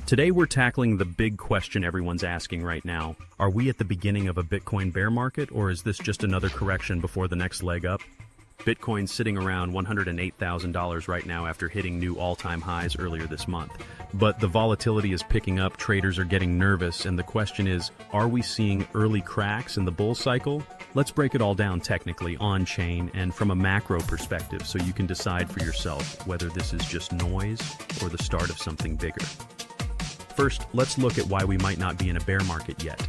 Today we're tackling the big question everyone's asking right now. Are we at the beginning of a Bitcoin bear market, or is this just another correction before the next leg up? Bitcoin's sitting around $108,000 right now after hitting new all-time highs earlier this month. But the volatility is picking up, traders are getting nervous, and the question is, are we seeing early cracks in the bull cycle? Let's break it all down technically, on-chain, and from a macro perspective so you can decide for yourself whether this is just noise or the start of something bigger. First, let's look at why we might not be in a bear market yet.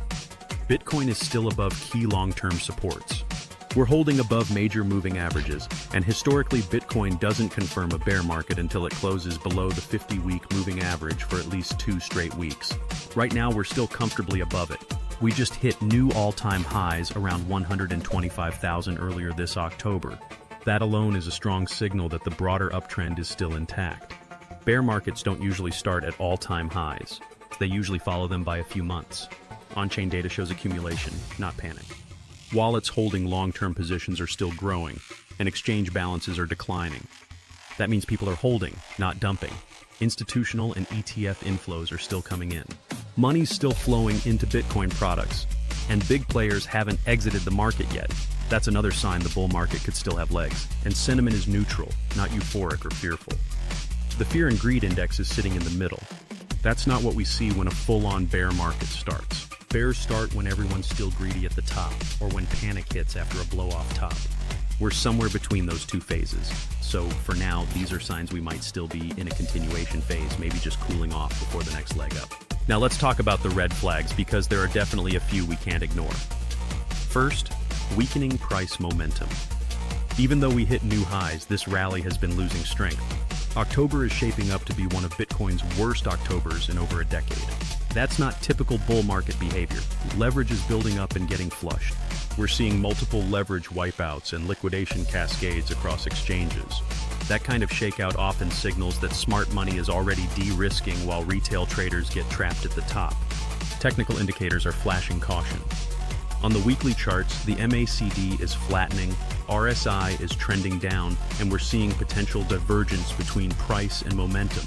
Bitcoin is still above key long-term supports. We're holding above major moving averages, and historically Bitcoin doesn't confirm a bear market until it closes below the 50-week moving average for at least 2 straight weeks. Right now we're still comfortably above it. We just hit new all-time highs around 125,000 earlier this October. That alone is a strong signal that the broader uptrend is still intact. Bear markets don't usually start at all-time highs. They usually follow them by a few months. On-chain data shows accumulation, not panic. Wallets holding long-term positions are still growing, and exchange balances are declining. That means people are holding, not dumping. Institutional and ETF inflows are still coming in. Money's still flowing into Bitcoin products, and big players haven't exited the market yet. That's another sign the bull market could still have legs. And sentiment is neutral, not euphoric or fearful. The fear and greed index is sitting in the middle. That's not what we see when a full-on bear market starts. Bears start when everyone's still greedy at the top, or when panic hits after a blow-off top. We're somewhere between those two phases. So for now, these are signs we might still be in a continuation phase, maybe just cooling off before the next leg up. Now let's talk about the red flags, because there are definitely a few we can't ignore. First, weakening price momentum. Even though we hit new highs, this rally has been losing strength. October is shaping up to be one of Bitcoin's worst Octobers in over a decade. That's not typical bull market behavior. Leverage is building up and getting flushed. We're seeing multiple leverage wipeouts and liquidation cascades across exchanges. That kind of shakeout often signals that smart money is already de-risking while retail traders get trapped at the top. Technical indicators are flashing caution. On the weekly charts, the MACD is flattening, RSI is trending down, and we're seeing potential divergence between price and momentum.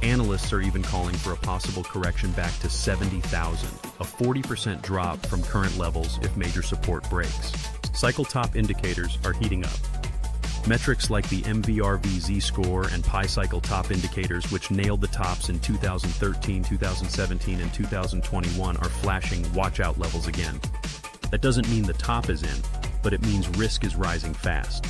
Analysts are even calling for a possible correction back to 70,000, a 40% drop from current levels if major support breaks. Cycle top indicators are heating up. Metrics like the MVRV Z-score and Pi cycle top indicators, which nailed the tops in 2013, 2017, and 2021, are flashing watch-out levels again. That doesn't mean the top is in, but it means risk is rising fast.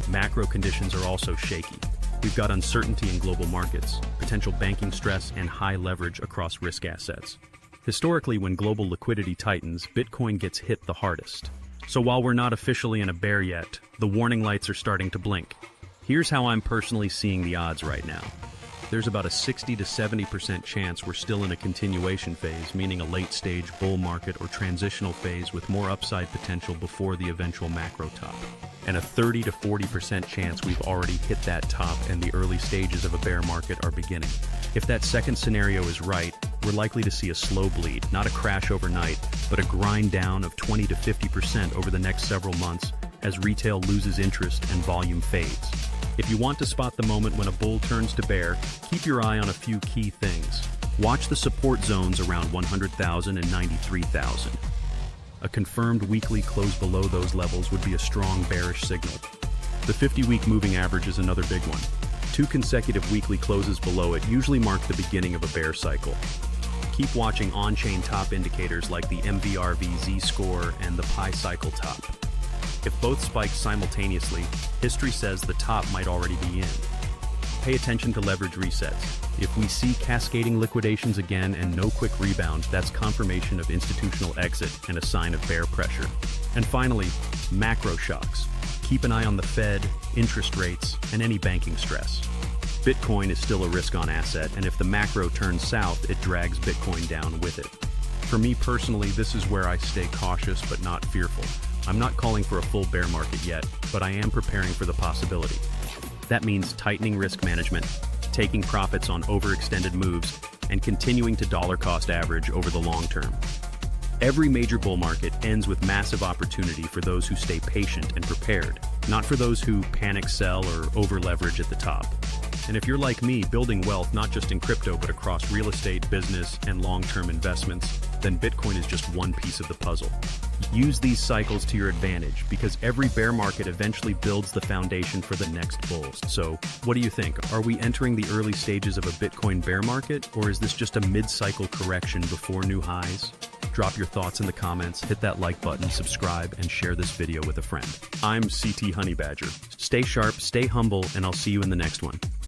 Macro conditions are also shaky. We've got uncertainty in global markets, potential banking stress, and high leverage across risk assets. Historically, when global liquidity tightens, Bitcoin gets hit the hardest. So while we're not officially in a bear yet, the warning lights are starting to blink. Here's how I'm personally seeing the odds right now. There's about a 60 to 70% chance we're still in a continuation phase, meaning a late-stage bull market or transitional phase with more upside potential before the eventual macro top. And a 30 to 40% chance we've already hit that top and the early stages of a bear market are beginning. If that second scenario is right, we're likely to see a slow bleed, not a crash overnight, but a grind down of 20 to 50% over the next several months as retail loses interest and volume fades. If you want to spot the moment when a bull turns to bear, keep your eye on a few key things. Watch the support zones around 100,000 and 93,000. A confirmed weekly close below those levels would be a strong bearish signal. The 50-week moving average is another big one. 2 consecutive weekly closes below it usually mark the beginning of a bear cycle. Keep watching on-chain top indicators like the MVRV Z-score and the Pi cycle top. If both spike simultaneously, history says the top might already be in. Pay attention to leverage resets. If we see cascading liquidations again and no quick rebound, that's confirmation of institutional exit and a sign of bear pressure. And finally, macro shocks. Keep an eye on the Fed, interest rates, and any banking stress. Bitcoin is still a risk-on asset, and if the macro turns south, it drags Bitcoin down with it. For me personally, this is where I stay cautious but not fearful. I'm not calling for a full bear market yet, but I am preparing for the possibility. That means tightening risk management, taking profits on overextended moves, and continuing to dollar cost average over the long term. Every major bull market ends with massive opportunity for those who stay patient and prepared, not for those who panic sell or over leverage at the top. And if you're like me, building wealth not just in crypto but across real estate, business, and long-term investments, then Bitcoin is just one piece of the puzzle. Use these cycles to your advantage because every bear market eventually builds the foundation for the next bulls. So, what do you think? Are we entering the early stages of a Bitcoin bear market, or is this just a mid-cycle correction before new highs? Drop your thoughts in the comments, hit that like button, subscribe, and share this video with a friend. I'm CT Honeybadger. Stay sharp, stay humble, and I'll see you in the next one.